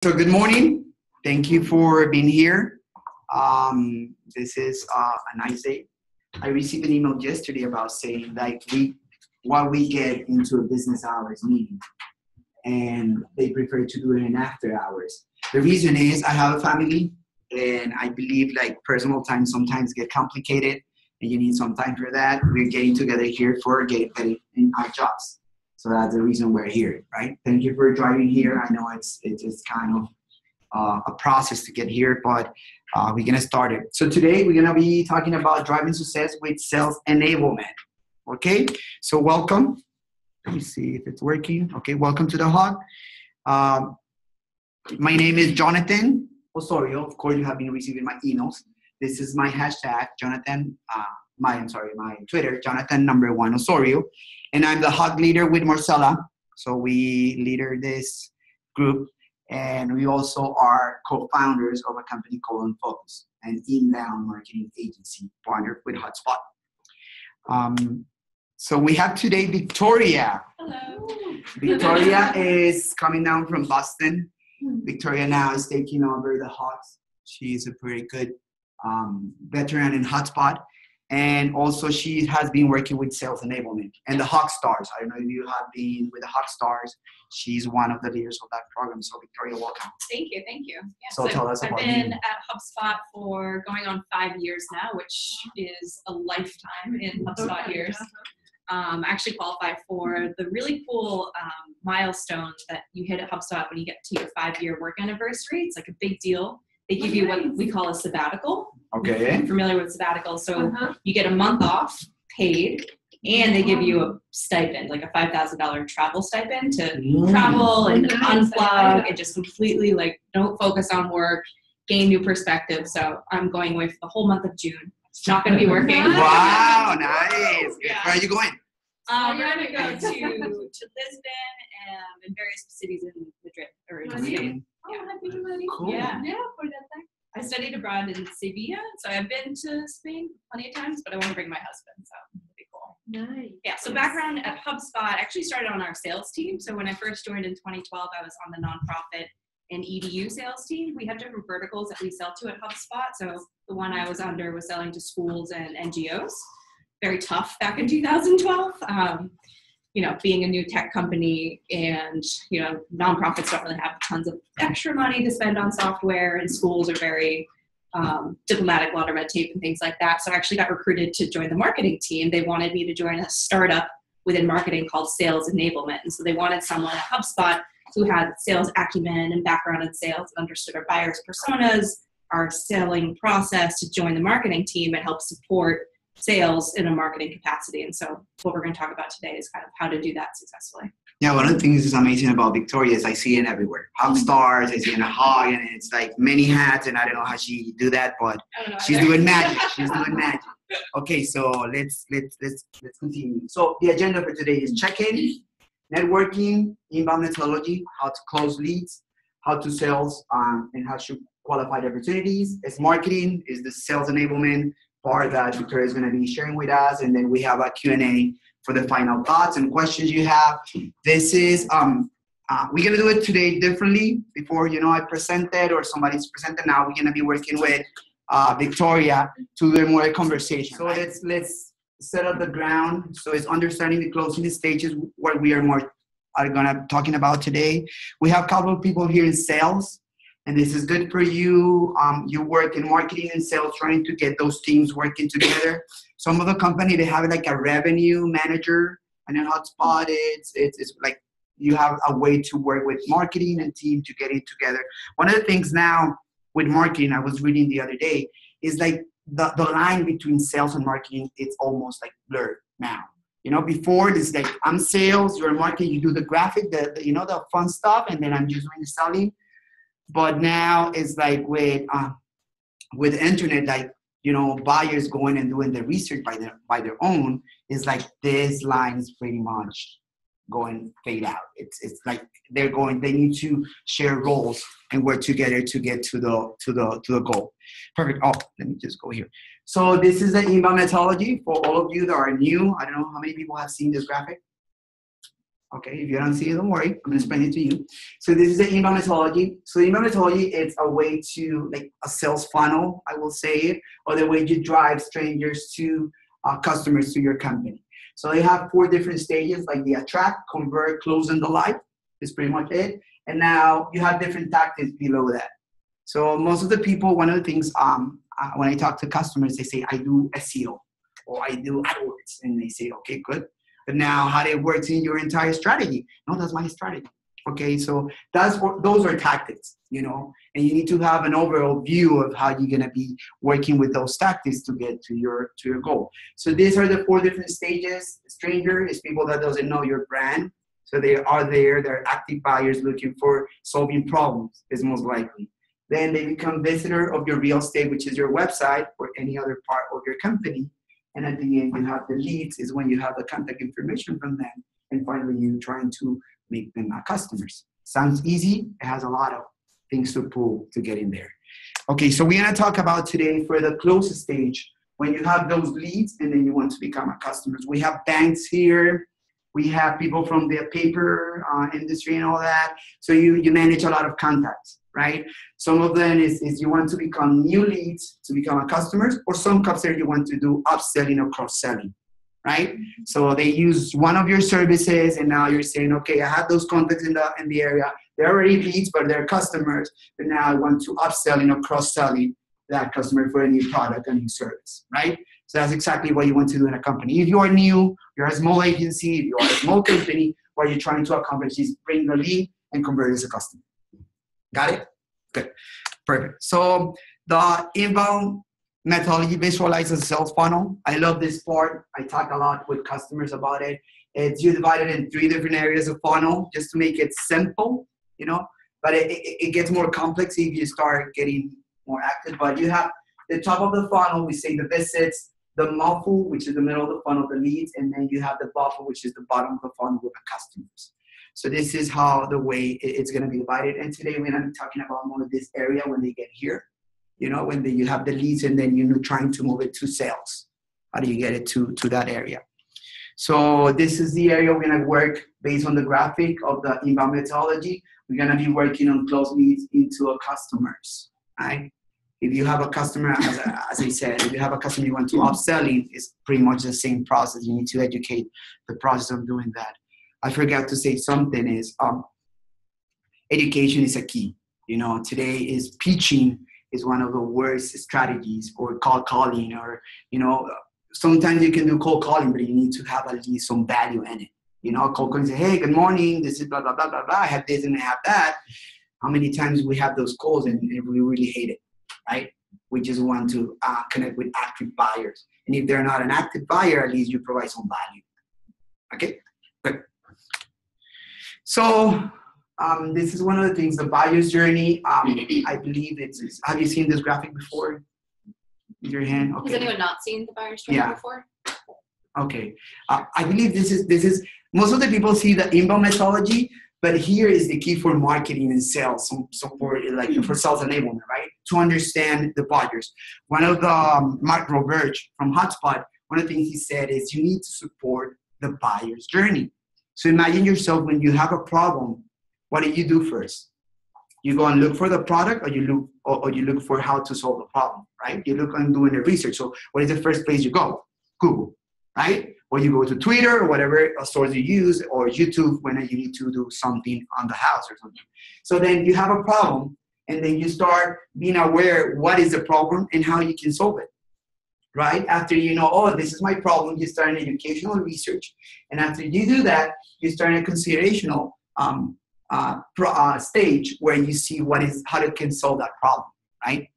So good morning. Thank you for being here. This is a nice day. I received an email yesterday about saying like while we get into a business hours meeting, and they prefer to do it in after hours. The reason is I have a family, and I believe like personal time sometimes get complicated, and you need some time for that. We're getting together here for getting in our jobs. So that's the reason we're here, right? Thank you for driving here. I know it's kind of a process to get here, but we're gonna start it. So today we're gonna be talking about driving success with sales enablement. Okay, so welcome. Let me see if it's working. Okay, welcome to the hub. My name is Jonathan Osorio. Of course, you have been receiving my emails. This is my hashtag, Jonathan. My Twitter, Jonathan1 Osorio, and I'm the hub leader with Marcella. So we leader this group, and we also are co-founders of a company called Focus, an inbound marketing agency partnered with Hotspot. So we have today Victoria. Hello. Victoria is coming down from Boston. Victoria now is taking over the Hawks. She is a pretty good veteran in Hotspot. And also she has been working with sales enablement and the Hawk Stars. I don't know if you have been with the Hawk Stars. She's one of the leaders of that program. So Victoria, welcome. Thank you. Yeah, so tell us about I've been at HubSpot for going on 5 years now, which is a lifetime in HubSpot years. I actually qualified for the really cool milestone that you hit at HubSpot when you get to your 5-year work anniversary. It's like a big deal. They give you what we call a sabbatical. Okay. I'm familiar with sabbatical. So you get a month off paid, and they give you a stipend, like a $5,000 travel stipend to travel and unplug and just completely like don't focus on work, gain new perspective. So I'm going away for the whole month of June. It's not going to be working. Wow, nice. Yeah. Where are you going? We're going to go to Lisbon and various cities in Madrid or in Spain. Cool. Yeah. I studied abroad in Sevilla, so I've been to Spain plenty of times, but I want to bring my husband, so it'll be cool. Nice. Yeah, so background at HubSpot, I actually started on our sales team. So when I first joined in 2012, I was on the nonprofit and EDU sales team. We have different verticals that we sell to at HubSpot. So the one I was under was selling to schools and NGOs. Very tough back in 2012. Being a new tech company and, nonprofits don't really have tons of extra money to spend on software, and schools are very diplomatic, a lot of red tape and things like that. So I actually got recruited to join the marketing team. They wanted me to join a startup within marketing called Sales Enablement. And so they wanted someone at HubSpot who had sales acumen and background in sales and understood our buyers' personas, our selling process, to join the marketing team and help support sales in a marketing capacity. And so what we're going to talk about today is kind of how to do that successfully. Yeah, one of the things that's amazing about Victoria is I see it everywhere. Hawk Stars, I see it in a hog, and it's like many hats, and I don't know how she do that, but she's doing magic. She's doing magic. Okay, so let's continue. So the agenda for today is check-in, networking, inbound methodology, how to close leads, how to sales, and how to qualify the opportunities. It's marketing, is the sales enablement part that Victoria is going to be sharing with us, and then we have a Q&A for the final thoughts and questions you have. This is we're going to do it today differently. Before I presented or somebody's presented, now we're going to be working with Victoria to do more conversation. So let's set up the ground. So it's understanding the closing stages, what we are going to talking about today. We have a couple of people here in sales. And this is good for you. You work in marketing and sales, trying to get those teams working together. Some of the company, they have like a revenue manager, and in Hotspot, it's like you have a way to work with marketing and team to get it together. One of the things now with marketing, I was reading the other day, is like the line between sales and marketing, it's almost like blurred now. Before it's like I'm sales, you're marketing, you do the graphic, the fun stuff, and then I'm just doing the selling. But now it's like with internet, like, buyers going and doing the research by their own, is like this line is pretty much going fade out. It's like they need to share roles and work together to get to the goal. Perfect. Oh, let me just go here. So this is the inbound methodology for all of you that are new. I don't know how many people have seen this graphic. Okay, if you don't see it, don't worry. I'm going to explain it to you. So this is the inbound methodology. So the inbound methodology, it's a way to, like a sales funnel, I will say it, or the way you drive strangers to customers to your company. So they have 4 different stages, like the attract, convert, close, and delight. Is pretty much it. And now you have different tactics below that. So most of the people, one of the things, when I talk to customers, they say, I do SEO or I do AdWords. And they say, okay, good. But now how it works in your entire strategy? No, that's my strategy. Okay, so those are tactics, you know, and you need to have an overall view of how you're going to be working with those tactics to get to your goal. So these are the 4 different stages. Stranger is people that doesn't know your brand. So they are there. They're active buyers looking for solving problems, is most likely. Then they become visitor of your real estate, which is your website or any other part of your company. And at the end, you have the leads, is when you have the contact information from them. And finally, you're trying to make them customers. Sounds easy. It has a lot of things to pull to get in there. Okay, so we're going to talk about today for the closest stage, when you have those leads and then you want to become a customer. We have banks here. We have people from the paper industry and all that. So you manage a lot of contacts, right? Some of them is you want to become new leads to become a customer, or some customers you want to do upselling or cross-selling, right? So they use one of your services and now you're saying, okay, I have those contacts in the area. They're already leads, but they're customers. But now I want to upselling or cross-selling that customer for a new product, a new service, right? So that's exactly what you want to do in a company. If you are new, you're a small agency, if you are a small company, what you're trying to accomplish is bring the lead and convert it as a customer. Got it? Good. Perfect. So the inbound methodology visualizes a sales funnel. I love this part. I talk a lot with customers about it. It's you divide it in 3 different areas of funnel just to make it simple, you know, but it gets more complex if you start getting more active. But you have the top of the funnel, we say the visits, the muffle, which is the middle of the funnel, the leads, and then you have the buffer, which is the bottom of the funnel with the customers. So this is how the way it's going to be divided. And today we're going to be talking about more of this area when they get here. You know, when you have the leads and then you're trying to move it to sales. How do you get it to that area? So this is the area we're going to work based on the graphic of the inbound methodology. We're going to be working on close leads into customers, right? If you have a customer, as I said, if you have a customer you want to upselling, it's pretty much the same process. You need to educate the process of doing that. I forgot to say something is education is a key. You know, today is pitching is one of the worst strategies, or cold calling, or, you know, sometimes you can do cold calling, but you need to have at least some value in it. You know, cold calling, say, hey, good morning, this is blah, blah, blah, blah, blah, I have this and I have that. How many times we have those calls and we really hate it, right? We just want to connect with active buyers. And if they're not an active buyer, at least you provide some value. Okay, good. So this is one of the things, the buyer's journey. I believe it's, have you seen this graphic before? With your hand? Okay. Has anyone not seen the buyer's journey before? Okay. I believe this is, most of the people see the inbound methodology, but here is the key for marketing and sales, so for sales enablement, right? To understand the buyers. One of the, Mark Roberge from Hotspot, one of the things he said is you need to support the buyer's journey. So imagine yourself when you have a problem, what do you do first? You go and look for the product, or you look for how to solve the problem, right? You look and doing the research. So what is the first place you go? Google, right? Or you go to Twitter or whatever source you use, or YouTube when you need to do something on the house or something. So then you have a problem, and then you start being aware what is the problem and how you can solve it, right? After you know, oh, this is my problem, you start an educational research. And after you do that, you start a considerational stage where you see how you can solve that problem, right?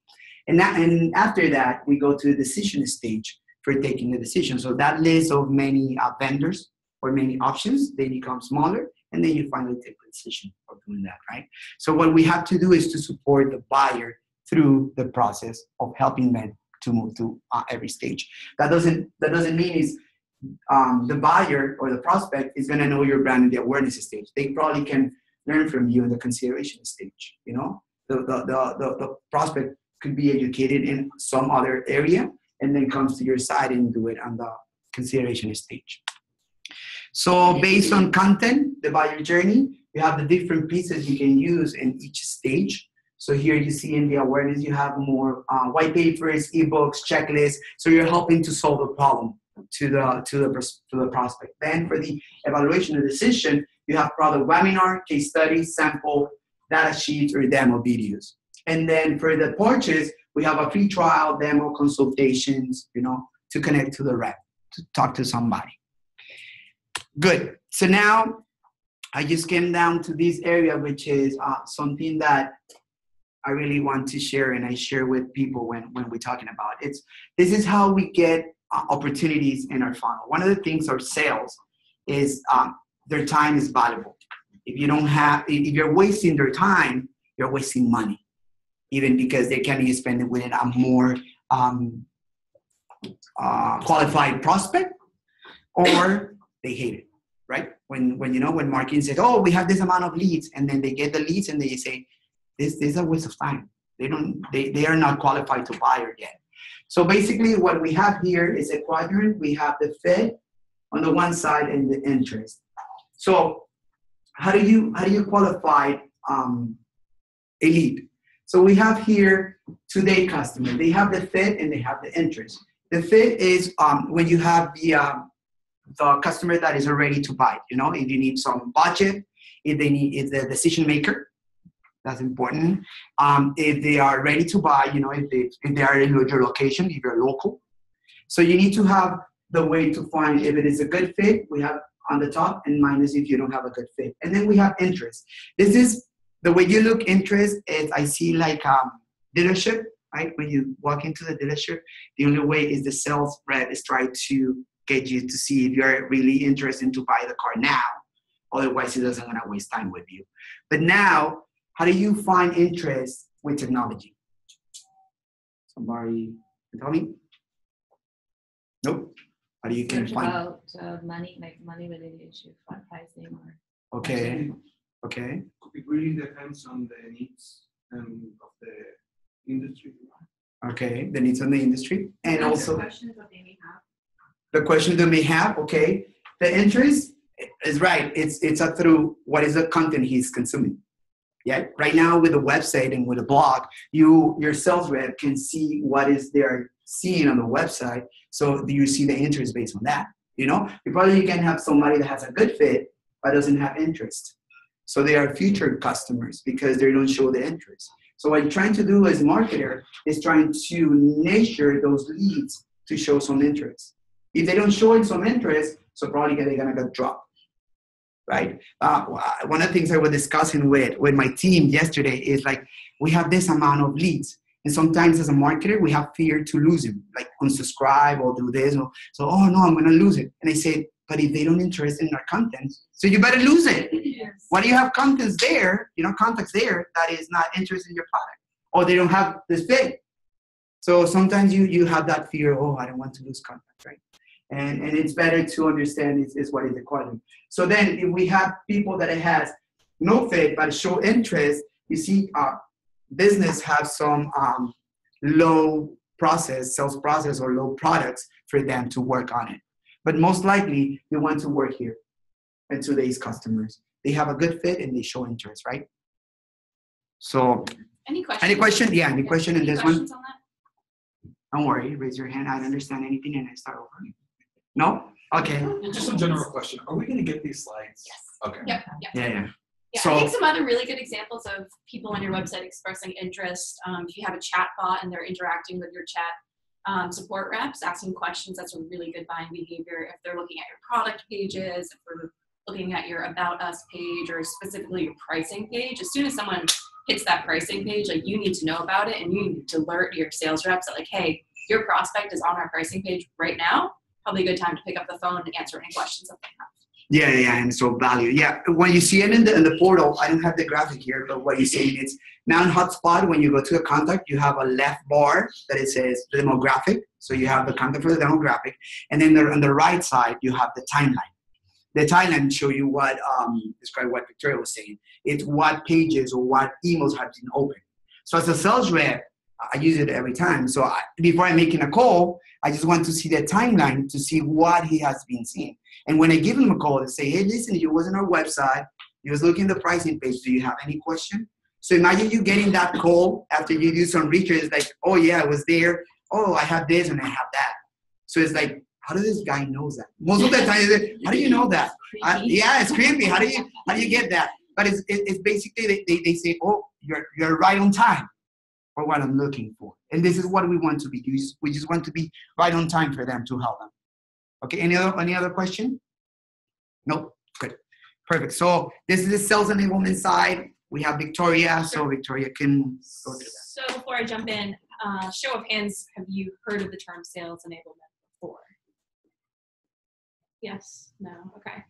And after that, we go to the decision stage for taking the decision. So that list of many vendors or many options, they become smaller, and then you finally take the decision of doing that, right? So what we have to do is to support the buyer through the process of helping them to move to every stage. That doesn't mean is the buyer or the prospect is going to know your brand in the awareness stage. They probably can learn from you in the consideration stage. You know, the prospect could be educated in some other area and then comes to your side and do it on the consideration stage. So based on content, the buyer journey, you have the different pieces you can use in each stage. So here you see in the awareness, you have more white papers, ebooks, checklists. So you're helping to solve a problem to the prospect. Then for the evaluation and decision, you have product webinar, case study, sample, data sheets, or demo videos. And then for the purchase, we have a free trial, demo, consultations, to connect to the rep, to talk to somebody. Good. So now I just came down to this area, which is something that I really want to share, and I share with people when we're talking about it. This is how we get opportunities in our funnel. One of the things our sales is their time is valuable. If you're wasting their time, you're wasting money, even because they can be spending with a more qualified prospect, or they hate it, right? When marketing says, oh, we have this amount of leads, and then they get the leads and they say, this is a waste of time. They are not qualified to buy yet. So basically what we have here is a quadrant. We have the fit on the one side and the interest. So how do you qualify a lead? So we have here today customer. They have the fit and they have the interest. The fit is when you have the customer that is ready to buy. If you need some budget, if the decision maker, that's important. If they are ready to buy, if they are in your location, if you're local. So you need to have the way to find if it is a good fit. We have on the top, and minus if you don't have a good fit. And then we have interest. This is the way you look. Interest is, I see like dealership, right? When you walk into the dealership, the only way is the sales rep is trying to get you to see if you're really interested to buy the car now. Otherwise, it doesn't want to waste time with you. But now, how do you find interest with technology? Somebody can tell me? Nope. How do you can find? About money, like money-related issue, flat pricing, or. Okay. It really depends on the needs of the industry. Okay, the needs of the industry, and also the questions that they may have. The questions they may have. Okay, the interest is right. It's up through what is the content he's consuming. Yeah, right now with the website and with a blog, your sales rep can see what is they're seeing on the website. So do you see the interest based on that? You probably can have somebody that has a good fit but doesn't have interest. So they are future customers because they don't show the interest. So what you're trying to do as a marketer is trying to nurture those leads to show some interest. If they don't show some interest, so probably they're gonna get dropped. Right? One of the things I was discussing with my team yesterday is like, we have this amount of leads. And sometimes as a marketer, we have fear to lose them, like unsubscribe or do this. So, oh no, I'm going to lose it. And I say, but if they don't interest in our content, so you better lose it. Yes. Why do you have contacts there that is not interested in your product? Or they don't have this fit. So sometimes you have that fear, oh, I don't want to lose contact, right? And it's better to understand is what is the quality. So then if we have people that it has no fit but show interest, you see business have some low sales process or low products for them to work on it. But most likely they want to work here and today's customers. They have a good fit and they show interest, right? So Any questions? Any question? Yeah, any question in this one? On that? Don't worry, raise your hand. I don't understand anything and I start over. No? Okay. Just a general question. Are we going to get these slides? Yes. Okay. Yeah. Yeah. Yeah, So- I think some other really good examples of people on your website expressing interest. If you have a chat bot and they're interacting with your chat support reps, asking questions, that's a really good buying behavior. If they're looking at your product pages, if they're looking at your About Us page or specifically your pricing page, as soon as someone hits that pricing page, like you need to know about it and you need to alert your sales reps that like, hey, your prospect is on our pricing page right now. Probably a good time to pick up the phone and answer any questions that they have. Yeah, and so value. Yeah, when you see it in the portal, I don't have the graphic here, but what you see is now in HubSpot, when you go to a contact, you have a left bar that it says the demographic. So you have the contact for the demographic, and then on the right side, you have the timeline. The timeline show you what describe what Victoria was saying. It's what pages or what emails have been opened. So as a sales rep, I use it every time. So before I'm making a call, I just want to see the timeline to see what he has been seeing. And when I give him a call and say, hey, listen, you was on our website, you was looking at the pricing page, do you have any question? So imagine you getting that call after you do some research, like, oh yeah, I was there. Oh, I have this and I have that. So it's like, how does this guy know that? Most of the time, how do you know that? Yeah, it's creepy. How do you get that? But it's basically they say, oh, you're right on time for what I'm looking for. And this is what we want to be. We just want to be right on time for them to help them. Okay, any other question? Nope, good. Perfect. So this is the sales enablement side. We have Victoria, so Victoria can go through that. So before I jump in, show of hands, have you heard of the term sales enablement before? Yes, no, okay.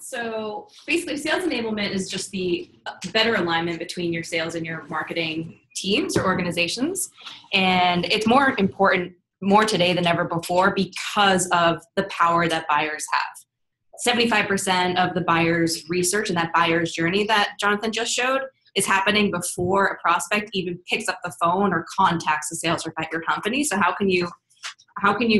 So basically sales enablement is just the better alignment between your sales and your marketing teams or organizations. And it's more important, more today than ever before because of the power that buyers have. 75% of the buyer's research and that buyer's journey that Jonathan just showed is happening before a prospect even picks up the phone or contacts a sales rep at your company. So how can you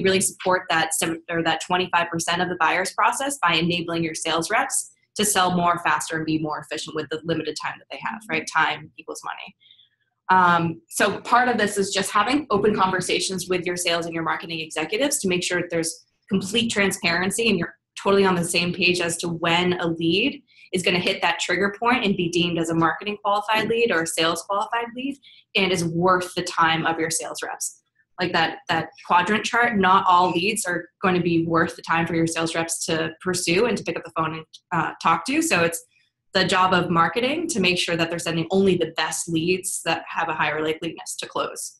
really support that 25% of the buyer's process by enabling your sales reps to sell more faster and be more efficient with the limited time that they have, right? Time equals money. So part of this is just having open conversations with your sales and your marketing executives to make sure that there's complete transparency and you're totally on the same page as to when a lead is going to hit that trigger point and be deemed as a marketing qualified lead or a sales qualified lead and is worth the time of your sales reps. Like that quadrant chart, not all leads are going to be worth the time for your sales reps to pursue and to pick up the phone and talk to. So it's the job of marketing to make sure that they're sending only the best leads that have a higher likeliness to close.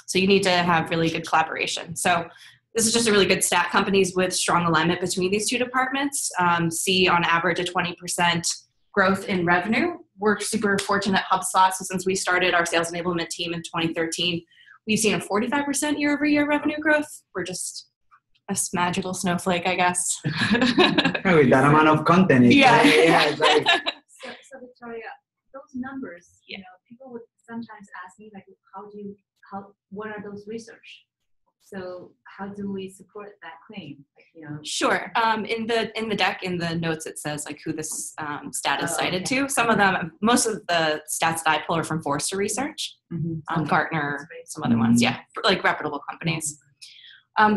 So you need to have really good collaboration. So this is just a really good stat. Companies with strong alignment between these two departments see on average a 20% growth in revenue. We're super fortunate at HubSpot. So since we started our sales enablement team in 2013, we've seen a 45% year-over-year revenue growth. We're just a magical snowflake, I guess. With that amount of content. Yeah. So Victoria, those numbers, people would sometimes ask me, like, what are those research? So how do we support that claim? Sure. In the deck, in the notes, it says like who this stat is cited to. Some of them, most of the stats that I pull are from Forrester Research, Gartner, some other ones. Yeah, like reputable companies.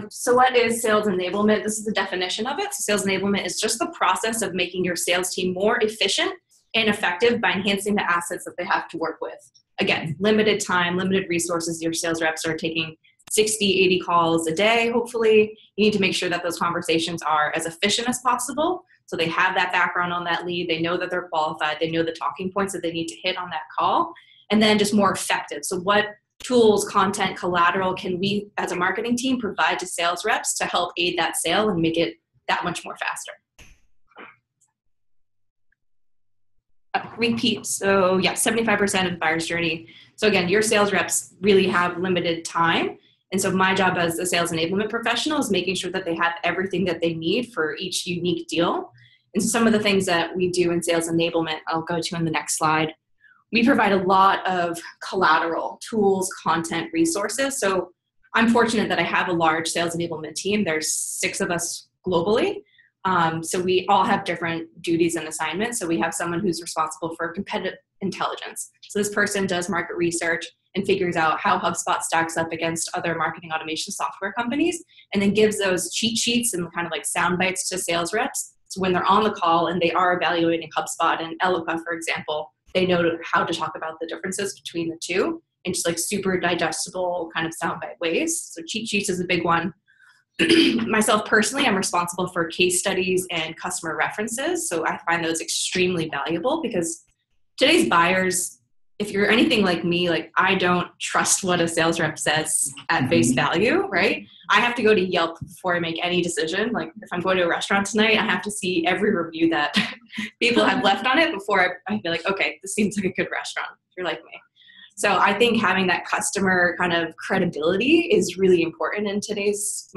So what is sales enablement? This is the definition of it. So sales enablement is just the process of making your sales team more efficient and effective by enhancing the assets that they have to work with. Again, limited time, limited resources. Your sales reps are taking 60, 80 calls a day, hopefully. You need to make sure that those conversations are as efficient as possible. So they have that background on that lead. They know that they're qualified. They know the talking points that they need to hit on that call. And then just more effective. So what tools, content, collateral can we as a marketing team provide to sales reps to help aid that sale and make it that much more faster? Repeat. So yeah, 75% of the buyer's journey. So again, your sales reps really have limited time. And so my job as a sales enablement professional is making sure that they have everything that they need for each unique deal. And so some of the things that we do in sales enablement, I'll go to in the next slide. We provide a lot of collateral, tools, content, resources. So I'm fortunate that I have a large sales enablement team. There's 6 of us globally. So we all have different duties and assignments. So we have someone who's responsible for competitive intelligence. So this person does market research and figures out how HubSpot stacks up against other marketing automation software companies, and then gives those cheat sheets and kind of like sound bites to sales reps. So when they're on the call and they are evaluating HubSpot and Eloqua, for example, they know how to talk about the differences between the two in just like super digestible kind of soundbite ways. So cheat sheets is a big one. Myself personally, I'm responsible for case studies and customer references. So I find those extremely valuable because today's buyers, if you're anything like me, like I don't trust what a sales rep says at face value, right? I have to go to Yelp before I make any decision. Like if I'm going to a restaurant tonight, I have to see every review that people have left on it before I feel like, okay, this seems like a good restaurant, if you're like me. So I think having that customer kind of credibility is really important in today's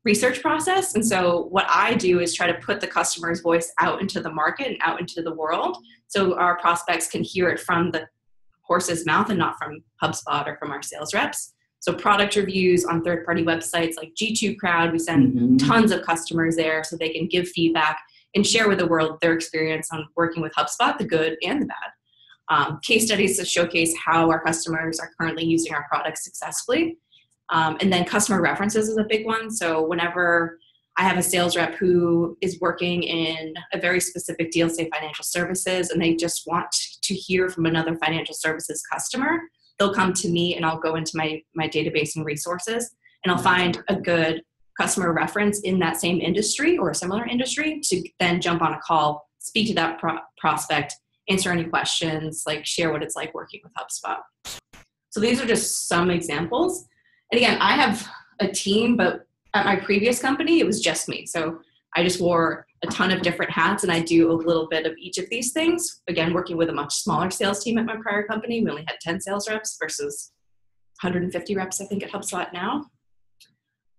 research process. And so what I do is try to put the customer's voice out into the market and out into the world so our prospects can hear it from the horse's mouth and not from HubSpot or from our sales reps. So product reviews on third-party websites like G2 Crowd, we send tons of customers there so they can give feedback and share with the world their experience on working with HubSpot, the good and the bad. Case studies to showcase how our customers are currently using our products successfully. And then customer references is a big one. So whenever I have a sales rep who is working in a very specific deal, say financial services, and they just want to hear from another financial services customer, they'll come to me and I'll go into my database and resources and I'll find a good customer reference in that same industry or a similar industry to then jump on a call, speak to that prospect, answer any questions, like share what it's like working with HubSpot. So these are just some examples. And again, I have a team, but at my previous company, it was just me. So I just wore a ton of different hats and I do a little bit of each of these things. Again, working with a much smaller sales team at my prior company, we only had 10 sales reps versus 150 reps, I think, at HubSpot now.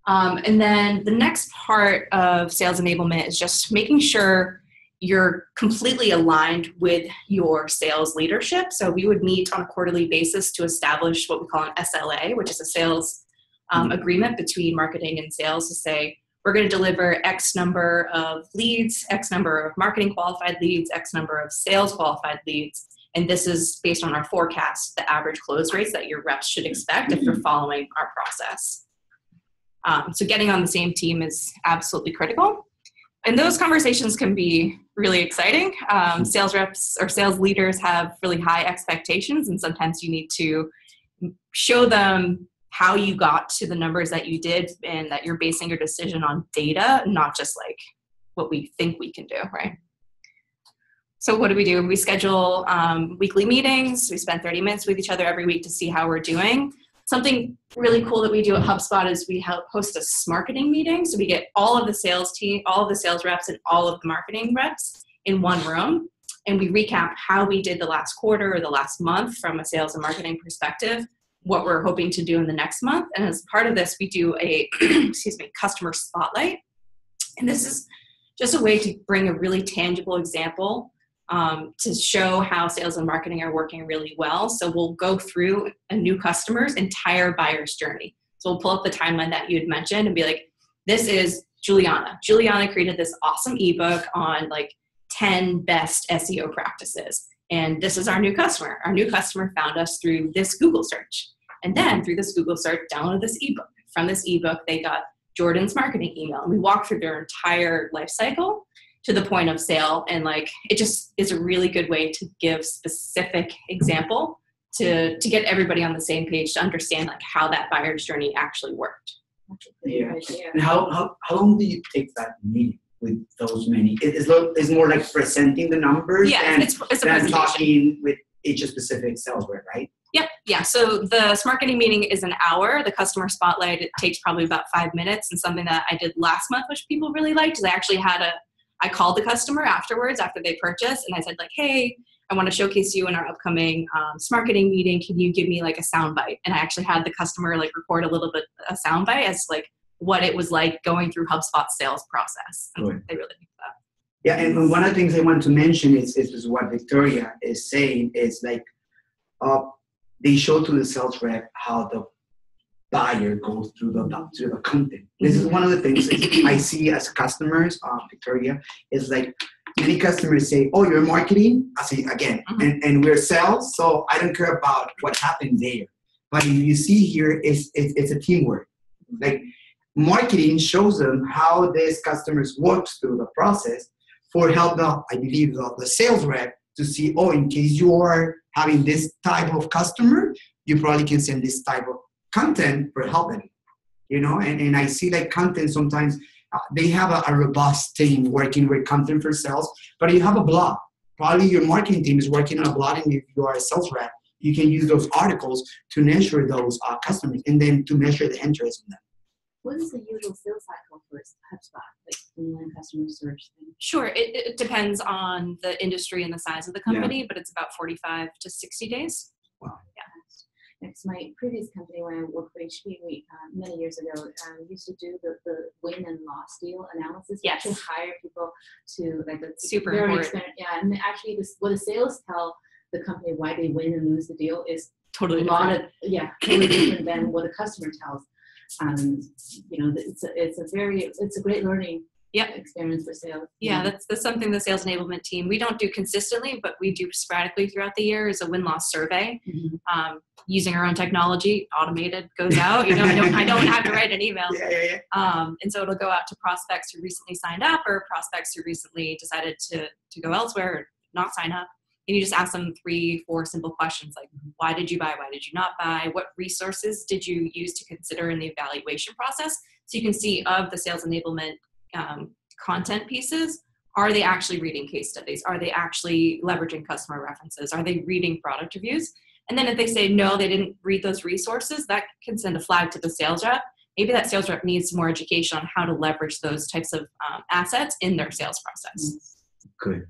And then the next part of sales enablement is just making sure you're completely aligned with your sales leadership. So we would meet on a quarterly basis to establish what we call an SLA, which is a sales agreement between marketing and sales to say, we're going to deliver X number of leads, X number of marketing qualified leads, X number of sales qualified leads. And this is based on our forecast, the average close rates that your reps should expect if you're following our process. So getting on the same team is absolutely critical. And those conversations can be really exciting. Sales reps or sales leaders have really high expectations, and sometimes you need to show them how you got to the numbers that you did and that you're basing your decision on data, not just like what we think we can do, right? So what do? We schedule weekly meetings. We spend 30 minutes with each other every week to see how we're doing. Something really cool that we do at HubSpot is we host a marketing meeting. So we get all of the sales team, all of the sales reps, and all of the marketing reps in one room. And we recap how we did the last quarter or the last month from a sales and marketing perspective, what we're hoping to do in the next month. And as part of this, we do a customer spotlight. And this is just a way to bring a really tangible example to show how sales and marketing are working really well. So we'll go through a new customer's entire buyer's journey. So we'll pull up the timeline that you had mentioned and be like, this is Juliana. Juliana created this awesome ebook on like 10 best SEO practices. And this is our new customer. Our new customer found us through this Google search. And then through this Google search, downloaded this ebook. From this ebook, they got Jordan's marketing email. And we walk through their entire life cycle to the point of sale. And like, it just is a really good way to give specific example to get everybody on the same page to understand like how that buyer's journey actually worked. Yeah. And how long do you take that meeting with those many? It's more like presenting the numbers than talking with each specific sales rep, right? Yep. Yeah. So the marketing meeting is an hour. The customer spotlight, it takes probably about 5 minutes. And something that I did last month, which people really liked, is I actually I called the customer afterwards after they purchased. And I said like, hey, I want to showcase you in our upcoming marketing meeting. Can you give me like a sound bite? And I actually had the customer like record a little bit a sound bite as like what it was like going through HubSpot's sales process. And they really liked that. Yeah, and one of the things I want to mention is what Victoria is saying is like they show to the sales rep how the buyer goes through the content. This is one of the things I see as customers, Victoria, is like many customers say, oh, you're marketing? I say, again, and we're sales, so I don't care about what happened there. But you see here, it's a teamwork. Like marketing shows them how these customers works through the process for help I believe the sales rep to see, oh, in case you are having this type of customer, you probably can send this type of content for helping, and I see like content sometimes they have a robust team working with content for sales, but you have a blog. Probably your marketing team is working on a blog, and if you are a sales rep, you can use those articles to nurture those customers and then to measure the interest in them. What is the usual sales cycle for HubSpot, like online customer search thing? Sure. It depends on the industry and the size of the company, but it's about 45 to 60 days. Wow. Yeah. It's my previous company when I worked for HP, we many years ago used to do the win and loss deal analysis. Yes. To hire people to like the super very important. and actually what the sales tell the company, why they win and lose the deal is Totally a lot of, totally different than what a customer tells. It's a great learning experience for sales. Yeah, that's something the sales enablement team, we don't do consistently, but we do sporadically throughout the year, is a win-loss survey. Using our own technology, automated, goes out. I don't have to write an email. And so it'll go out to prospects who recently signed up or prospects who recently decided to go elsewhere or not sign up. And you just ask them 3-4 simple questions like, why did you buy? Why did you not buy? What resources did you use to consider in the evaluation process? So you can see of the sales enablement content pieces, are they actually reading case studies? Are they actually leveraging customer references? Are they reading product reviews? And then if they say no, they didn't read those resources, that can send a flag to the sales rep. Maybe that sales rep needs more education on how to leverage those types of assets in their sales process. Good.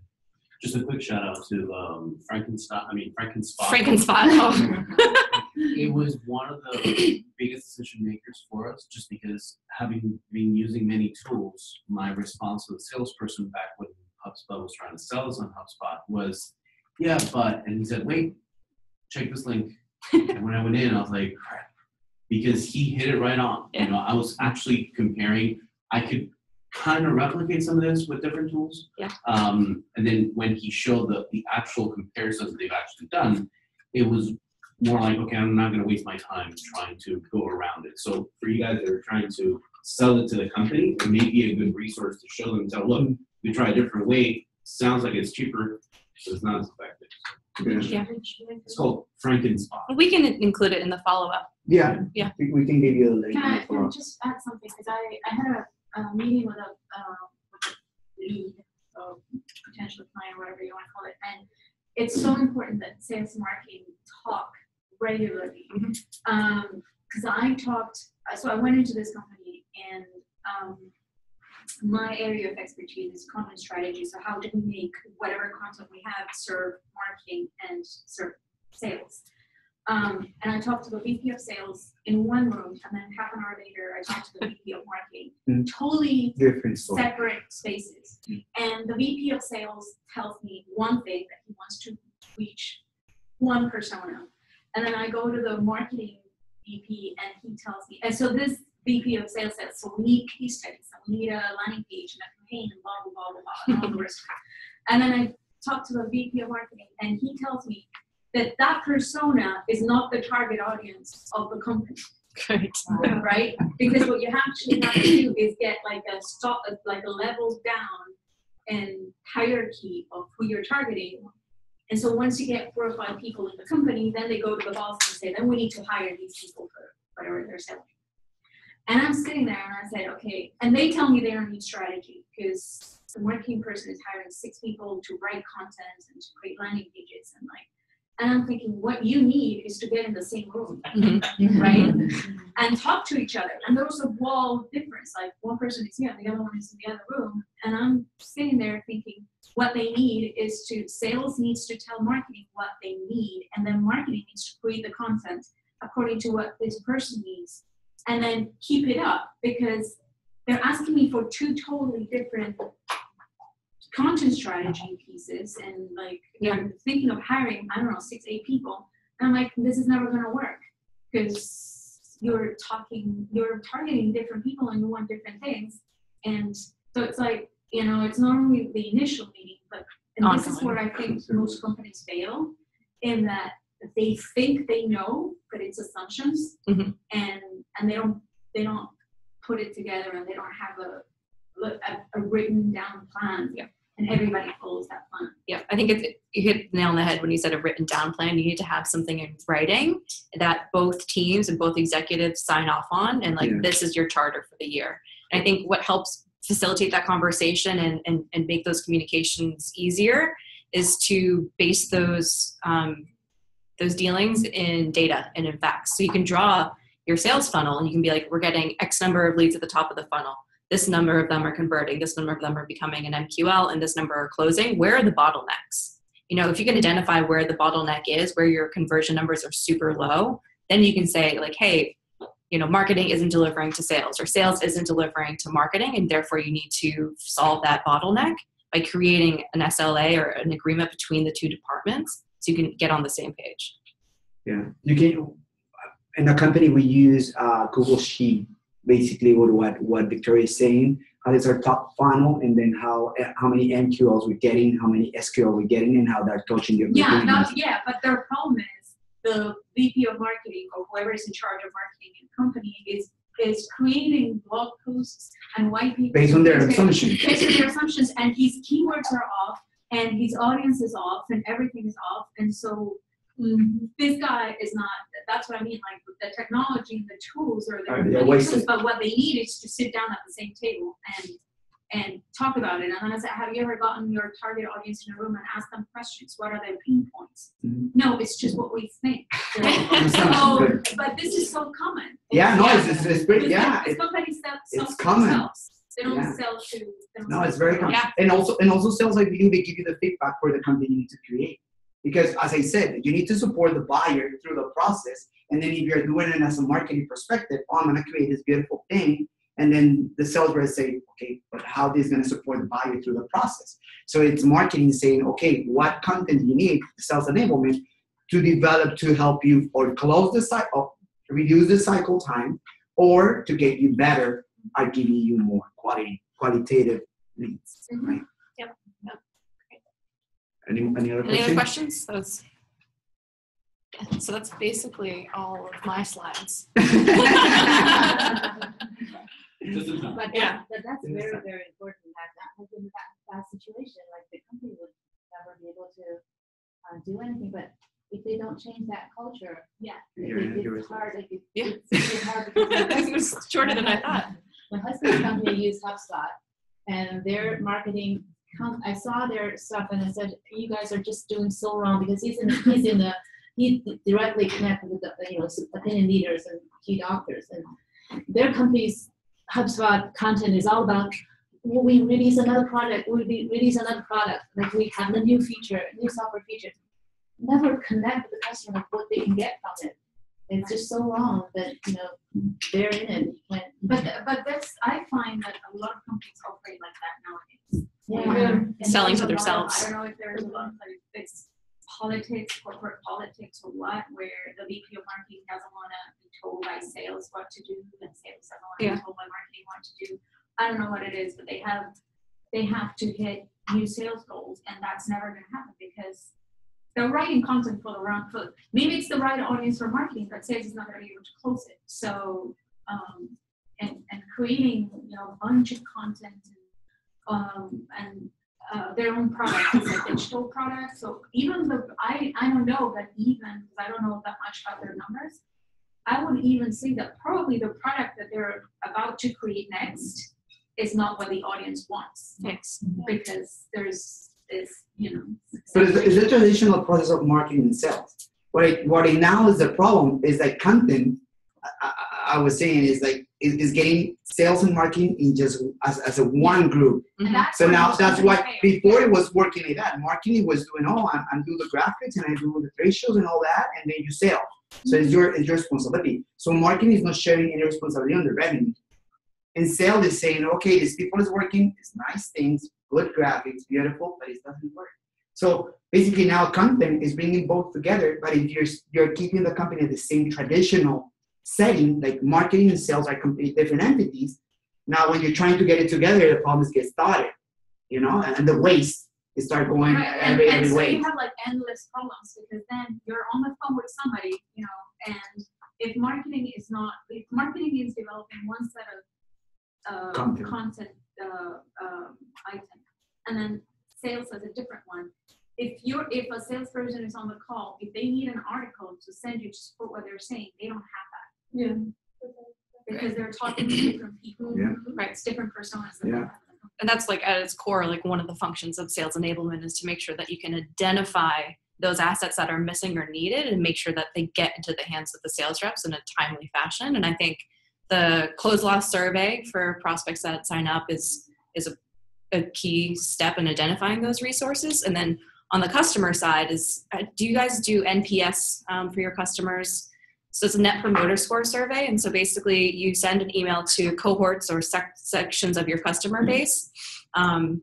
Just a quick shout out to Frankenspot. Oh. It was one of the biggest decision makers for us, just because having been using many tools, my response to the salesperson back when HubSpot was trying to sell us on HubSpot was, and he said, wait, check this link. And when I went in, I was like, crap, because he hit it right on. I was actually comparing, I could kind of replicate some of this with different tools. And then when he showed the actual comparisons they've actually done, it was more like, okay, I'm not going to waste my time trying to go around it. So for you guys that are trying to sell it to the company, it may be a good resource to show them, tell, look, we try a different way. Sounds like it's cheaper, so it's not as effective. It's called Frankenspot. We can include it in the follow-up. We can give you a link. Can I just add something? Because I had a meeting with a lead, potential client, whatever you want to call it, and it's so important that sales and marketing talk regularly. Because I went into this company and my area of expertise is content strategy. So how do we make whatever content we have serve marketing and serve sales? And I talked to the VP of sales in one room, and then half an hour later, I talked to the VP of marketing. Totally different separate spaces. And the VP of sales tells me one thing, that he wants to reach one persona. And then I go to the marketing VP, and he tells me, and so this VP of sales says, so we need case studies, so we need a landing page and a campaign and blah, blah, blah, blah, blah, and all the rest. And then I talk to the VP of marketing, and he tells me that persona is not the target audience of the company. Great. Right? Because what you actually have to do is get like a level down and hierarchy of who you're targeting. And so once you get 4 or 5 people in the company, then they go to the boss and say, then we need to hire these people for whatever they're selling. And I'm sitting there and I said, okay, and they tell me they don't need strategy because the marketing person is hiring 6 people to write content and to create landing pages and I'm thinking, what you need is to get in the same room, right? And talk to each other. And there's a wall difference. Like one person is here and the other one is in the other room. And I'm sitting there thinking, what they need is sales needs to tell marketing what they need. And then marketing needs to create the content according to what this person needs. And then keep it up because they're asking me for 2 totally different content strategy pieces and I'm thinking of hiring, 6-8 people. And I'm like, this is never going to work because you're targeting different people and you want different things. And so it's like, it's not only the initial meeting, but this is where I think most companies fail in that they think they know, but it's assumptions and they don't put it together and they don't have a written down plan. And everybody follows that plan. Yeah, I think you hit the nail on the head when you said a written down plan. You need to have something in writing that both teams and both executives sign off on, and this is your charter for the year. And I think what helps facilitate that conversation and make those communications easier is to base those dealings in data and in facts. So you can draw your sales funnel and you can be like, we're getting X number of leads at the top of the funnel. This number of them are converting, this number of them are becoming an MQL, and this number are closing. Where are the bottlenecks? If you can identify where the bottleneck is, where your conversion numbers are super low, then you can say hey, marketing isn't delivering to sales or sales isn't delivering to marketing, and therefore you need to solve that bottleneck by creating an SLA or an agreement between the 2 departments so you can get on the same page. Yeah, you can. In the company, we use Google Sheet. Basically, what Victoria is saying, how is our top funnel, and then how many MQLs we're getting, how many SQL we're getting, and how they're touching your But their problem is the VP of marketing or whoever is in charge of marketing in the company is creating blog posts and white papers based on their assumptions. Based on their assumptions, and his keywords are off, and his audience is off, and everything is off, and so this guy is not. That's what I mean. Like the technology and the tools are there, but what they need is to sit down at the same table and talk about it. And then I said, have you ever gotten your target audience in a room and asked them questions? What are their pain points? Mm-hmm. No, it's just what we think. But this is so common. It's pretty. Yeah, companies it's common. Themselves. They don't sell to themselves. No, it's very common. Yeah. And also sales, I believe they give you the feedback for the content you need to create. Because as I said, you need to support the buyer through the process. And then if you're doing it as a marketing perspective, I'm going to create this beautiful thing. And then the sales reps say, okay, but how this is going to support the buyer through the process? So it's marketing saying, okay, what content you need, sales enablement, to develop to help you or close the cycle, reduce the cycle time, or to get you better at giving you more qualitative leads, right? Yep. Any other Any other questions? questions? So that's basically all of my slides. But that's very, very important. That has been that situation. Like the company would never be able to do anything. But if they don't change that culture, it's hard. Like it's really hard because It was shorter than I thought. my husband's company used HubSpot, and their marketing. I saw their stuff and I said, "You guys are just doing so wrong," because he directly connected with the opinion leaders and key doctors, and their company's HubSpot content is all about, we release another product, like we have a new feature, new software feature. Never connect with the customer what they can get from it. It's just so wrong that they're in it. But that's, I find that a lot of companies operate like that nowadays. Yeah. Selling to themselves. I don't know if there's a lot of it's politics, corporate politics, or what, where the VP of marketing doesn't want to be told by sales what to do, and sales doesn't want to be told by marketing what to do. I don't know what it is, but they have to hit new sales goals, and that's never going to happen because they're writing content for the wrong foot. Maybe it's the right audience for marketing, but sales is not going to be able to close it. So, and creating a bunch of content and their own product is a digital product. So even I don't know, but even because I don't know that much about their numbers, I would even say that probably the product that they're about to create next is not what the audience wants. Yes. Because there's this, But it's a traditional process of marketing and sales. What now is the problem is that content, I was saying, is getting sales and marketing in just as a one group. And So now that's why before it was working like that. Marketing was doing, I do the graphics and I do the trade shows and all that, and then you sell. So it's your responsibility. So marketing is not sharing any responsibility on the revenue. And sales is saying, okay, this people is working, it's nice things, good graphics, beautiful, but it doesn't work. So basically now content is bringing both together, but if you're keeping the company at the same traditional setting, like marketing and sales are completely different entities. Now when you're trying to get it together, the problems get started, and the waste is start going every so way. you have like endless problems because then you're on the phone with somebody, and if marketing is developing one set of content item, and then sales has a different one. If a salesperson is on the call, if they need an article to send you to support what they're saying, they don't have that. Yeah. Because they're talking to different people. Yeah. Right, it's different personas. Yeah. And that's like at its core, like one of the functions of sales enablement is to make sure that you can identify those assets that are missing or needed and make sure that they get into the hands of the sales reps in a timely fashion. And I think the close loss survey for prospects that sign up is a key step in identifying those resources. And then on the customer side do you guys do NPS for your customers? So it's a net promoter score survey. And so basically you send an email to cohorts or sections of your customer base,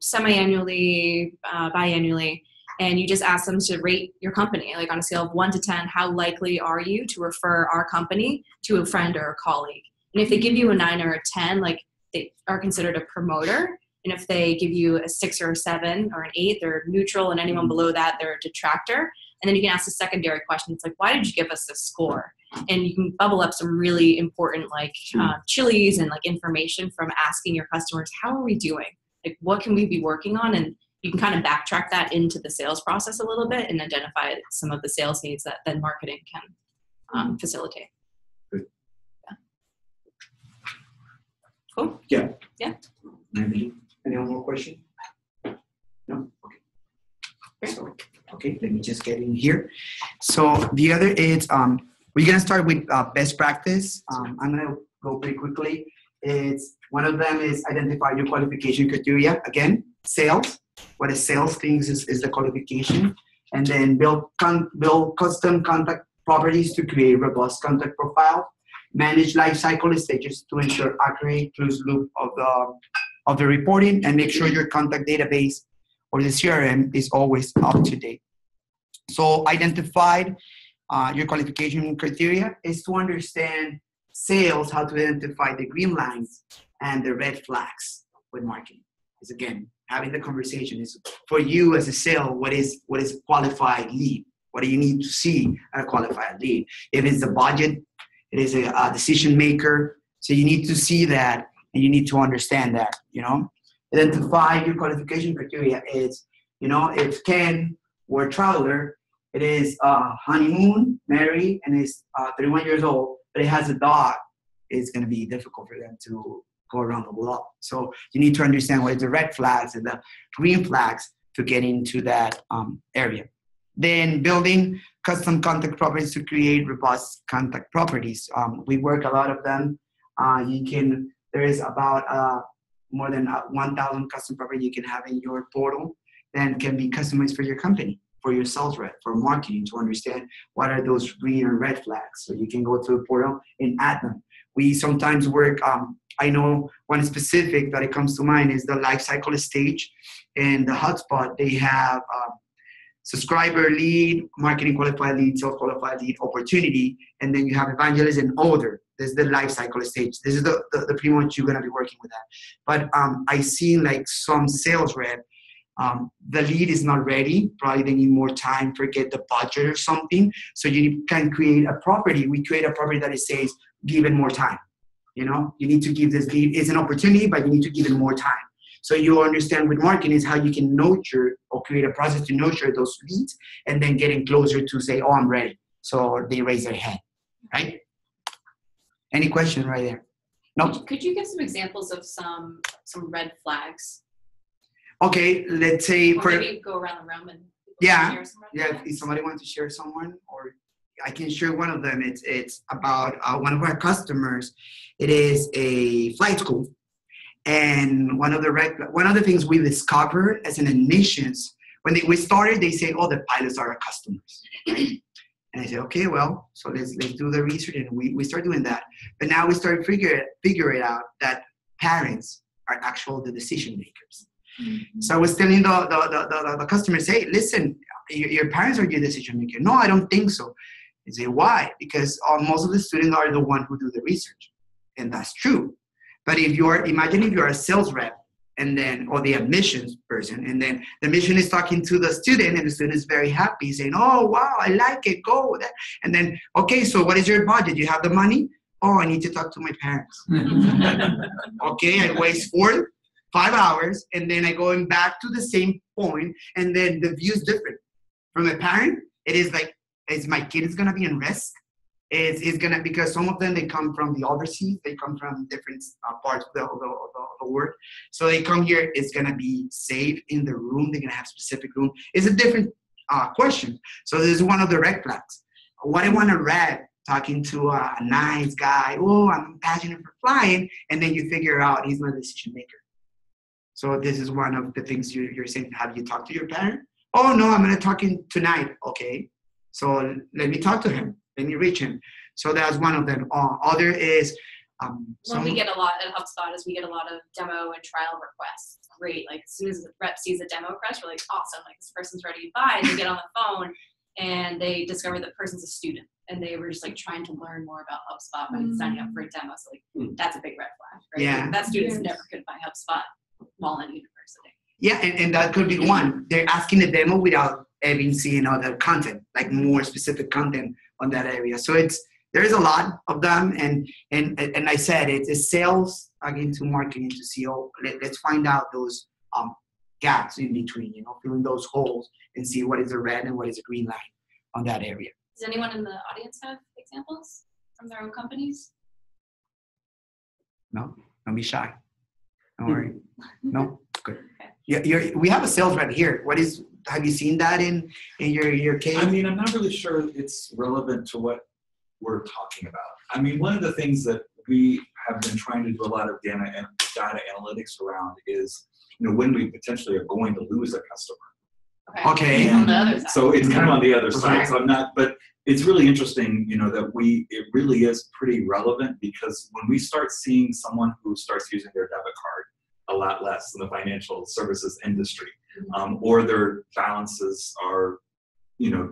semi-annually, biannually. And you just ask them to rate your company, like on a scale of 1 to 10, how likely are you to refer our company to a friend or a colleague? And if they give you a 9 or a 10, like they are considered a promoter. And if they give you a 6 or a 7 or an 8, they're neutral, and anyone below that, they're a detractor. And then you can ask a secondary question. It's like, why did you give us this score? And you can bubble up some really important like chilies and like information from asking your customers, how are we doing? Like, what can we be working on? And you can kind of backtrack that into the sales process a little bit and identify some of the sales needs that then marketing can facilitate. Good. Yeah. Cool. Yeah. Yeah. Any more question? No? Okay. So, okay, let me just get in here. So the other is, we're gonna start with best practice. I'm gonna go pretty quickly. It's one of them is identify your qualification criteria. Again, sales. What is sales things is the qualification, and then build custom contact properties to create robust contact profile. Manage life cycle stages to ensure accurate closed loop of the reporting, and make sure your contact database or the CRM is always up to date. So identified your qualification criteria is to understand sales, how to identify the green lines and the red flags with marketing. Is again, having the conversation is for you as a sale, what is qualified lead? What do you need to see at a qualified lead? If it's a budget, it is a decision maker. So you need to see that and you need to understand that, Identify your qualification criteria is, if Ken were a traveler, it is honeymoon, married, and is 31 years old, but it has a dog, it's going to be difficult for them to go around the block. So you need to understand what is the red flags and the green flags to get into that area. Then building custom contact properties to create robust contact properties. We work a lot of them. There is about more than 1,000 custom properties you can have in your portal that can be customized for your company, for your sales rep, for marketing, to understand what are those green or red flags. So you can go to the portal and add them. We sometimes work, I know one specific that it comes to mind is the life cycle stage. In the hotspot, they have subscriber lead, marketing qualified lead, sales qualified lead, opportunity, and then you have evangelist and order. This is the life cycle stage. This is the pretty much you're gonna be working with that. But I see like some sales rep, the lead is not ready. Probably they need more time to get the budget or something. So you can create a property. We create a property that it says, give it more time. You need to give this lead. It's an opportunity, but you need to give it more time. So you understand with marketing is how you can nurture or create a process to nurture those leads and then getting closer to say, oh, I'm ready. So they raise their hand, right? Any question right there? No? Could you give some examples of some red flags? Okay, let's say Or maybe go around the room and share some red flags? If somebody wants to share someone, or I can share one of them. It's about one of our customers. It is a flight school. And one of the things we discovered as an admissions, when we started, they say, oh, the pilots are our customers. Right? And I said, okay, well, so let's do the research, and we start doing that. But now we start figuring out that parents are the decision makers. Mm-hmm. So I was telling the customers, hey, listen, your parents are your decision maker. No, I don't think so. I say, why? Because most of the students are the one who do the research, and that's true. But imagine if you're a sales rep or the admissions person, and then the admission is talking to the student, and the student is very happy, saying, oh, wow, I like it, go. And then, okay, so what is your budget? You have the money? Oh, I need to talk to my parents. Okay, I waste 4-5 hours, and then I go back to the same point, and then the view is different. From a parent, it is like, is my kid is going to be in risk? It's gonna, because some of them, they come from the overseas, they come from different parts of the world. So they come here, it's gonna be safe in the room, they're gonna have specific room. It's a different question. So this is one of the red flags. What I wanna read, talking to a nice guy, oh, I'm passionate for flying, and then you figure out he's not a decision maker. So this is one of the things you're saying. Have you talked to your parent? Oh no, I'm gonna talk in tonight. Okay, so let me talk to him. Let me reach him. So that's one of them. Other is one we get a lot at HubSpot is we get a lot of demo and trial requests. great. Like as soon as the rep sees a demo request, we're like, awesome, like this person's ready to buy. And they get on the phone and they discover the person's a student and they were just like trying to learn more about HubSpot by signing up for a demo. So like that's a big red flag, right? Yeah. Like, that student's never could buy HubSpot while in university. Yeah, and that could be one. They're asking the demo without even seeing other content, like more specific content on that area. So there is a lot of them, and I said it's sales again to marketing to see. Oh, let's find out those gaps in between, filling those holes and see what is a red and what is a green line on that area. Does anyone in the audience have examples from their own companies? No, don't be shy. Don't worry. No, good. Yeah, we have a sales rep here. Have you seen that in your case? I mean, I'm not really sure it's relevant to what we're talking about. I mean, one of the things that we have been trying to do a lot of data analytics around is, when we potentially are going to lose a customer. Okay. On the other side. So it's kind of on the other side. So but it's really interesting, that it really is pretty relevant, because when we start seeing someone who starts using their debit card a lot less in the financial services industry, or their balances are,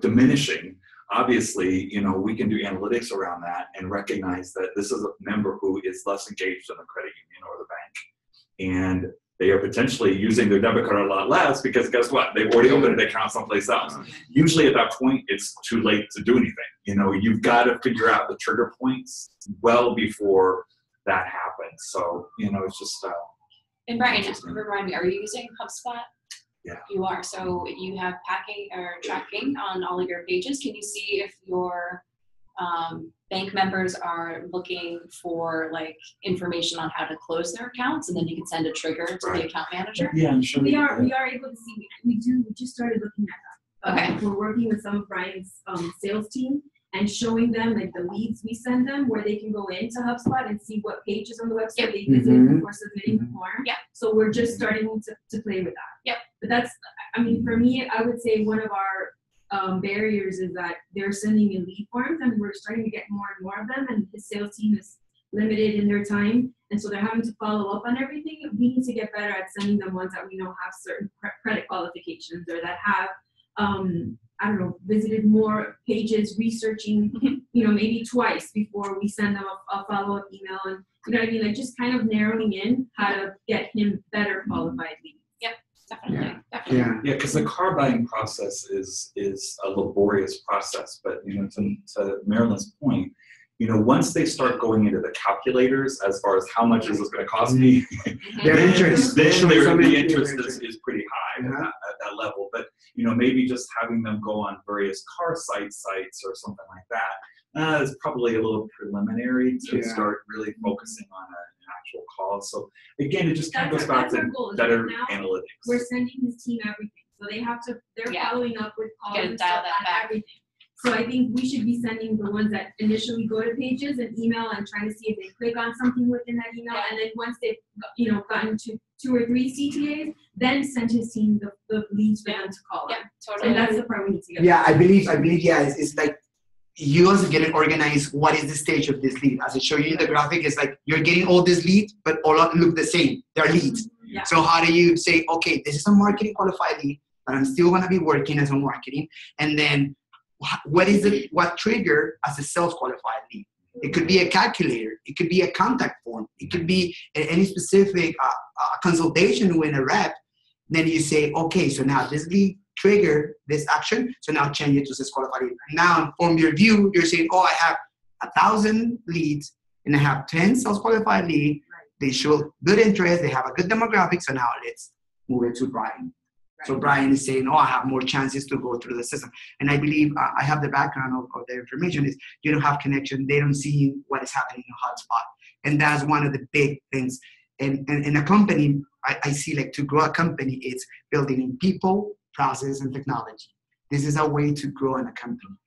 diminishing, obviously, we can do analytics around that and recognize that this is a member who is less engaged in the credit union or the bank. And they are potentially using their debit card a lot less because guess what? They've already opened an account someplace else. Usually at that point, it's too late to do anything. You've got to figure out the trigger points well before that happens. So, it's just... And Brian, just remind me, are you using HubSpot? Yeah. You are. So you have packing or tracking on all of your pages. Can you see if your bank members are looking for like information on how to close their accounts, and then you can send a trigger to the account manager? Yeah, I'm sure. We are able to see. We just started looking at that. Okay. We're working with some of Brian's sales team and showing them like the leads we send them, where they can go into HubSpot and see what pages on the website they visited before submitting the form. Yeah. So we're just starting to play with that. Yep. But that's, for me, I would say one of our barriers is that they're sending in lead forms, and we're starting to get more and more of them, and his sales team is limited in their time, and so they're having to follow up on everything. We need to get better at sending them ones that we know have certain credit qualifications, or that have visited more pages, researching, maybe twice before we send them a follow-up email, and like just kind of narrowing in how to get him better qualified leads. Yep, definitely. Yeah. Definitely. Yeah, because the car buying process is a laborious process, but to Marilyn's point, once they start going into the calculators as far as how much is this going to cost me, Their interest. the interest is pretty high at that level. But maybe just having them go on various car sites or something like that is probably a little preliminary to start really focusing on an actual call. So again, it just kind of goes back to better analytics. We're sending his team everything, so they're following up with calls and dial stuff that on back. everything. So I think we should be sending the ones that initially go to pages and email and trying to see if they click on something within that email. And then once they've gotten to 2 or 3 CTAs, then send his team the leads for them to call them. Totally. And that's the part we need to get. Yeah, I believe it's like you also get it organized. What is the stage of this lead? As I show you in the graphic, it's like you're getting all these leads, but all of them look the same. They're leads. Yeah. So how do you say, okay, this is a marketing qualified lead, but I'm still gonna be working as a marketing, and then what trigger as a sales qualified lead? It could be a calculator. It could be a contact form. It could be any specific consultation with a rep. Then you say, okay, so now this lead trigger this action. So now change it to sales qualified lead. And now from your view, you're saying, oh, I have 1,000 leads and I have 10 sales qualified leads. They show good interest. They have a good demographic. So now let's move it to Brian. So Brian is saying, oh, I have more chances to go through the system. And I believe I have the background of the information is you don't have connection. They don't see what is happening in HubSpot. And that's one of the big things. And in a company, I see like to grow a company, it's building in people, process, and technology. This is a way to grow in a company.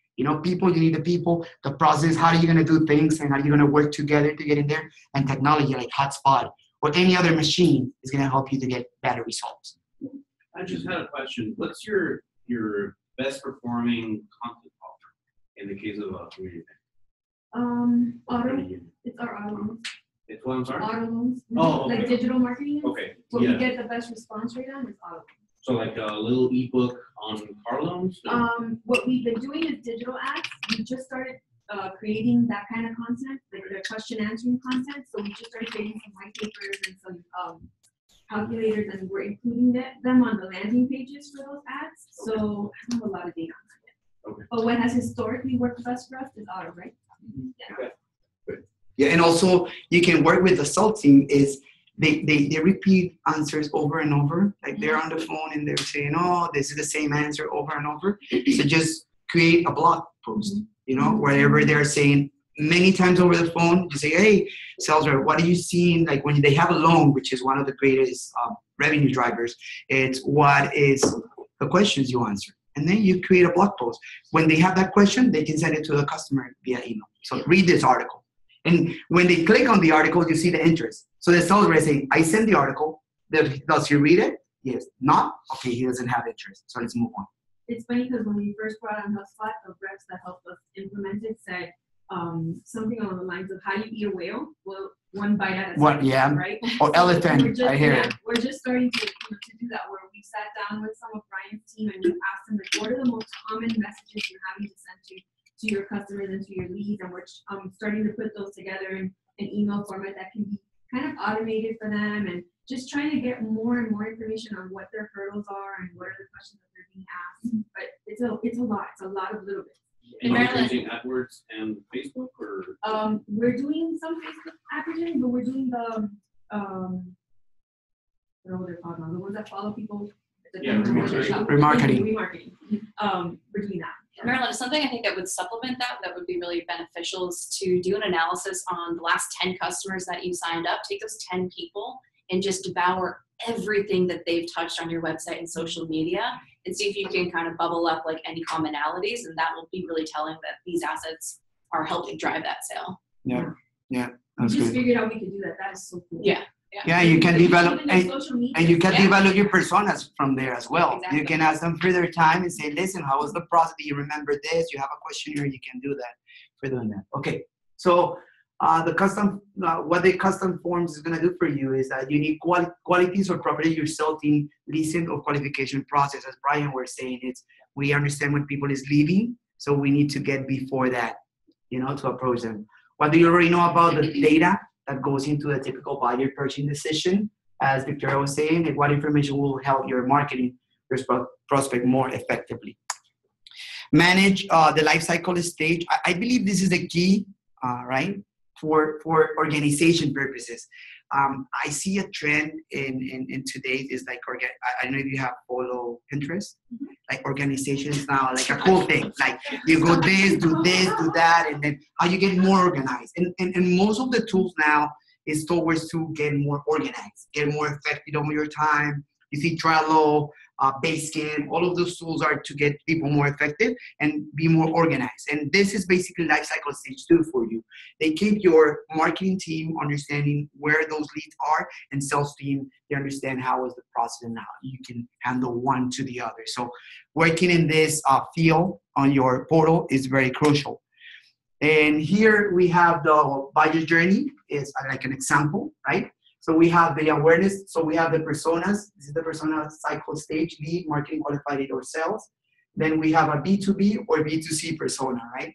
People, you need the people, the process, how are you going to do things, and how are you going to work together to get in there? And technology like HubSpot or any other machine is going to help you to get better results. I just had a question. What's your best performing content offer in the case of a community? Auto. It's our auto. It's what I'm sorry? Auto loans. Oh, Like okay. digital marketing. Okay, What we yeah. get the best response rate on is auto loans. So like a little ebook on car loans? What we've been doing is digital ads. We just started creating that kind of content, like the question answering content. So we just started creating some white papers and some calculators, and we're including them on the landing pages for those ads. So I don't have a lot of data on that yet. Okay. But what has historically worked best for us is auto, right? Yeah, and also you can work with the sales team is they repeat answers over and over. Like they're on the phone and they're saying, oh, this is the same answer over and over. So just create a blog post, wherever they're saying many times over the phone, you say, hey, sales rep, what are you seeing? Like when they have a loan, which is one of the greatest revenue drivers, it's what is the questions you answer. And then you create a blog post. When they have that question, they can send it to the customer via email. So read this article. And when they click on the article, you see the interest. So the sales rep saying, I send the article. Does he read it? Yes. Not? Okay, he doesn't have interest. So let's move on. It's funny because when we first brought on HubSpot, the reps that helped us implement it said something along the lines of how you eat a whale. Well, one bite at a time, Yeah. right? Or elephant, I hear it. We're just starting to do that, where we sat down with some of Brian's team and we asked them, like, what are the most common messages you're having to send to your customers and to your leads, and we're starting to put those together in an email format that can be kind of automated for them, and just trying to get more and more information on what their hurdles are and what are the questions that they're being asked. But it's a lot of little bits. And you're using AdWords and Facebook, or? We're doing some Facebook advertising, but we're doing the what are they called now? The ones that follow people. Yeah, remarketing. Remarketing. We're doing that. Marilyn, something I think that would supplement that would be really beneficial is to do an analysis on the last 10 customers that you signed up. Take those 10 people and just devour everything that they've touched on your website and social media, and see if you can kind of bubble up like any commonalities, and that will be really telling that these assets are helping drive that sale. Yeah, We that's just good. figured out we could do that. That is so cool. Yeah. Yeah, you can develop, Even in social media. and you can Yeah. develop your personas from there as well. Exactly. You can ask them for their time and say, listen, how was the process? Do you remember this? You have a questionnaire, you can do that for doing that. Okay, so what the custom forms is gonna do for you is that you need qualities or properties your sales team listen or qualification process. As Brian was saying, we understand when people is leaving, so we need to get before that, to approach them. What do you already know about the data that goes into a typical buyer purchasing decision? As Victoria was saying, and what information will help your marketing prospect more effectively. Manage the life cycle stage. I believe this is the key, right, for organization purposes. I see a trend in today is like, I don't know if you have follow Pinterest, like organizations now, like a cool thing. Like you go do that, and then how you get more organized. And most of the tools now is towards to get more organized, get more effective over your time. You see Trello, Basecamp, all of those tools are to get people more effective and be more organized. And this is basically lifecycle stage 2 for you. They keep your marketing team understanding where those leads are, and sales team, they understand how is the process and how you can handle one to the other. So working in this field on your portal is very crucial. And here we have the buyer journey is like an example, right? So we have the awareness. So we have the personas. This is the persona cycle stage, lead, marketing, qualified, or sales. Then we have a B2B or B2C persona, right?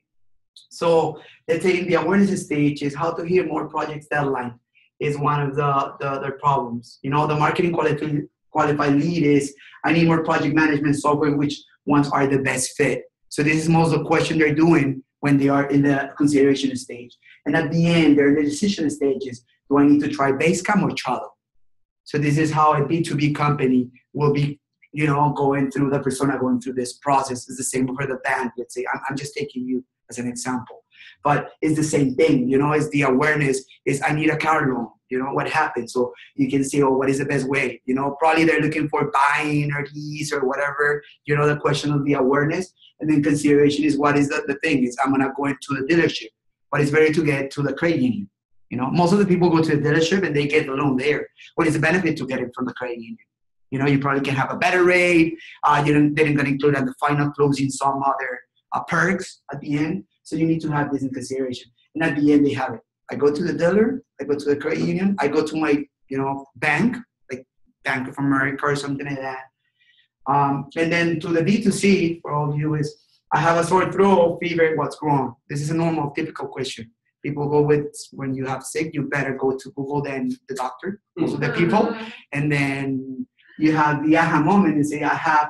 So let's say in the awareness stage is how to hit more projects deadline is one of the problems. The marketing qualified lead is I need more project management software, which ones are the best fit. So this is most of the question they're doing when they are in the consideration stage. And at the end, they're in the decision stages. Do I need to try Basecamp or Trello? So this is how a B2B company will be, going through the persona, going through this process. It's the same for the band. Let's say, I'm just taking you as an example. But it's the same thing, it's the awareness is I need a car loan. What happens? So you can say, what is the best way? Probably they're looking for buying or lease or whatever, the question of the awareness. And then consideration is what is the thing is I'm going to go into the dealership, but it's better to get to the credit union. Most of the people go to the dealership and they get the loan there. What is the benefit to get it from the credit union? You probably can have a better rate. They didn't going to include at the final closing some other perks at the end. So you need to have this in consideration. And at the end, they have it. I go to the dealer, I go to the credit union, I go to my, bank, like Bank of America or something like that. And then to the B2C, for all of you, is I have a sore throat, fever, what's wrong? This is a normal, typical question. People go with, when you have sick, you better go to Google than the doctor, most of the people. And then you have the aha moment and say, I have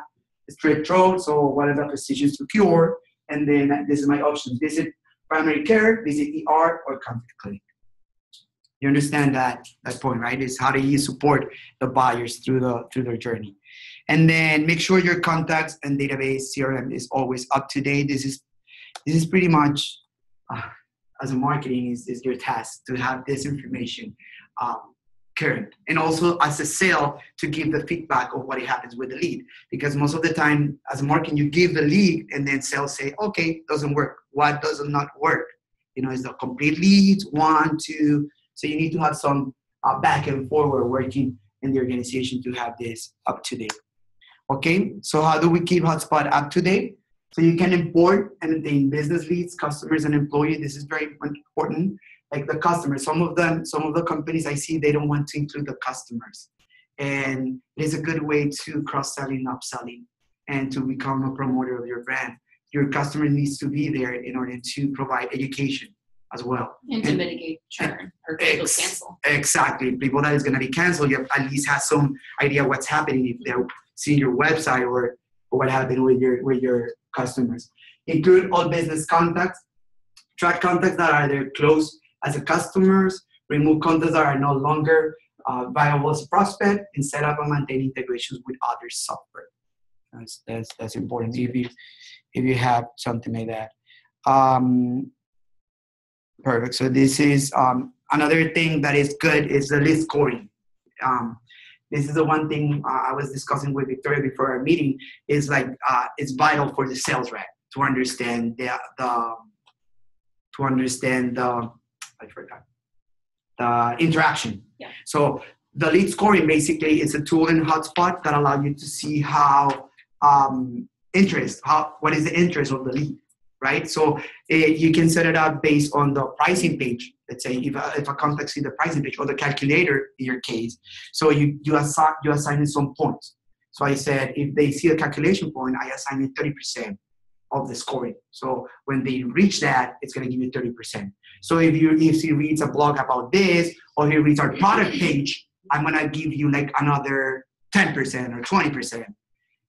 a straight throat, so what are the procedures to cure? And then this is my option. Visit primary care, visit ER, or come to the clinic. You understand that point, right? Is how do you support the buyers through their journey? And then make sure your contacts and database CRM is always up to date. This is pretty much as a marketing is your task to have this information current, and also as a sale to give the feedback of what happens with the lead, because most of the time as a marketing you give the lead and then sales say, okay, doesn't work. What does not work? Is the complete leads, 1, 2. So you need to have some back and forward working in the organization to have this up to date. Okay, so how do we keep HubSpot up to date? So you can import and maintain business leads, customers, and employees. This is very important. Like the customers, some of the companies I see, they don't want to include the customers. And it is a good way to cross-selling, upselling, and to become a promoter of your brand. Your customer needs to be there in order to provide education as well. And to mitigate churn or cancel. Exactly. People that is going to be canceled, you at least have some idea what's happening if they're seeing your website or what happened with your customers. Include all business contacts. Track contacts that are there close as a customers. Remove contacts that are no longer viable as a prospect, and set up and maintain integrations with other software. That's important if you have something like that. Perfect. So this is another thing that is good is the lead scoring. This is the one thing I was discussing with Victoria before our meeting. Is like it's vital for the sales rep to understand the interaction. Yeah. So the lead scoring basically is a tool in HubSpot that allows you to see how what is the interest of the lead, right? So you can set it up based on the pricing page. Let's say if a contact sees the pricing page or the calculator in your case, so you assign it some points. So I said if they see a calculation point, I assign it 30% of the scoring. So when they reach that, it's going to give you 30%. So if he reads a blog about this or he reads our product page, I'm going to give you like another 10% or 20%.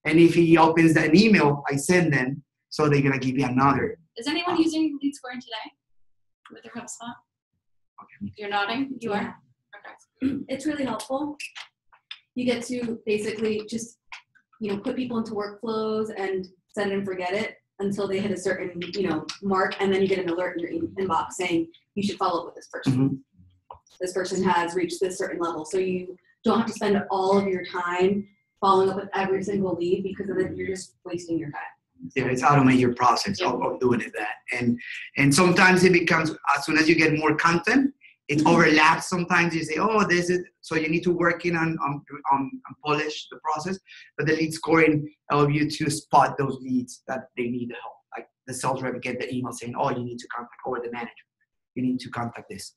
And if he opens an email I send them, so they're going to give you another. Is anyone using lead scoring today with their HubSpot? Okay. You're nodding? You are? Okay. It's really helpful. You get to basically just, put people into workflows and set it and forget it until they hit a certain, mark, and then you get an alert in your inbox saying you should follow up with this person. Mm-hmm. This person has reached this certain level. So you don't have to spend all of your time following up with every single lead, because then you're just wasting your time. Yeah, it's automate your process of doing it that. And sometimes it becomes, as soon as you get more content, it overlaps. Sometimes you say, oh, this is, so you need to work in on polish the process. But the lead scoring allows you to spot those leads that they need the help. Like the sales rep get the email saying, oh, you need to contact, or the manager, you need to contact this.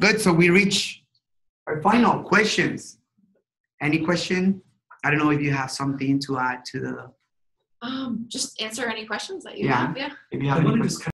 Good, so we reach our final questions. Any question? I don't know if you have something to add to the... Just answer any questions that you have. Yeah. If you have any questions.